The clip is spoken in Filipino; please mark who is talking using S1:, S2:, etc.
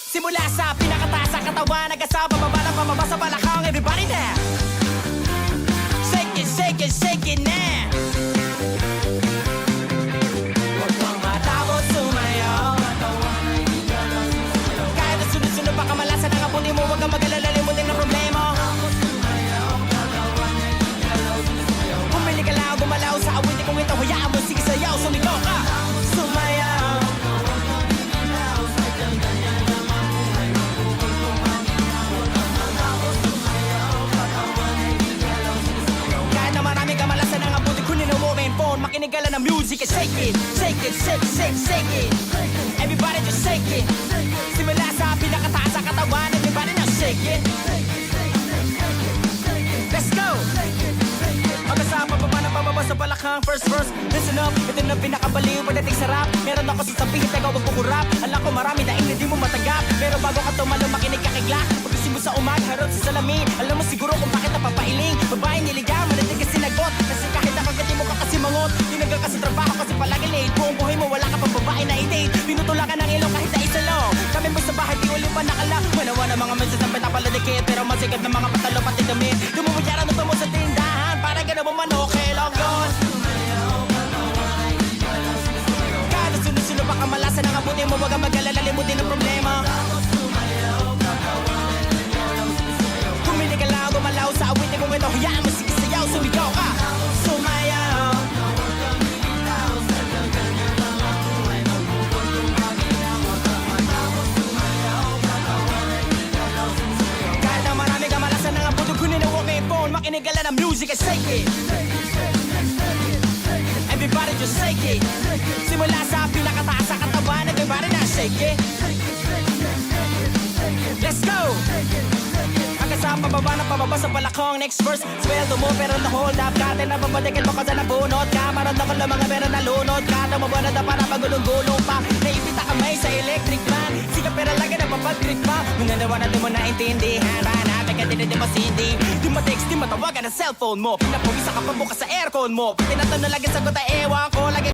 S1: Simula sa pinakataas sa katawan, hanggang sa bababa ng pababa sa balakang. Everybody now, shake it, shake it, shake it now. Huwag kang matapos sumayaw, kahit na sunod-sunod pa kamalasan ang abuti mo. Huwag kang mag-alala, limutin ang problema. Bumili ka lang, gumalaw sa awitin kung ito. Hayaan mo, sige sayaw, sumigaw ka. Sumayaw. Kahit na marami kamalasan ang abuti, kunin mo main phone, makinig ka lang ng music and shake it, shake it, shake, shake, shake it. Everybody just shake it. Simula sa pinakataas sa katawan, everybody now shake it. Let's go. Hanggang sa pababa sa balakang. First verse, listen up. Ito na pinakabaliw pagdating sa rap. Meron ako sasabihin, taga wag kukurap. Alam ko marami na hindi mo matanggap, pero bago ka tumalo, makinig ka kay Glock. Pag-isip mo sa umaga, harot sa salamin. Alam mo siguro kung bakit napapailing. Babaeng niligaw, manatig ka sinagot. Kasi kahit nakagati mo ka kasi mangot. Tinagal ka sa trabaho kasi palagi late. Buong buhay mo wala ka pang babae na i-date. Pinutulakan ng ilong kahit na isa lang. Kami mo sa bahay, di ulit pa nakala. Manawa ng mga mensahe na pinapaladikit, pero masikat ng mga patalo pati damit. Dumumuyara na mo sa tindahan, para ka na bumanok, helong yun. Kada sunod-sunod pa kamalasan ang abuti mo. Huwag kang mag-alala, limutin ang problema. Bumili ka lang, gumalaw sa awitin kung ito. Hayaan mo, sige sayaw, sumigaw ka. Sumayaw. Kahit na marami kamalasan ang abuti, kunin ang main phone, makinig ka lang ng music and shake it. Everybody just shake it. Simula sa pinakataas sa katawan, everybody now shake it. Let's go. Hanggang sa pababa sa balakong. Next verse, sweldo mo pero na-hold up ka. Tinababadikin mo kasi nabunot ka. Maroon ako lang mga pero nalunod ka. Tamabanad na para magulong-gulong pa. Naipita kamay sa electric man. Sika pero lagi napapag-trip pa. Minanawa na di mo naintindihan. Hanapin ka din mo sindi. Di mo text, di mo tawagan ang cellphone mo. Pinapawisa ka pa bukas sa aircon mo. Tinatanong lagi sagot ay ewan ko. Lagi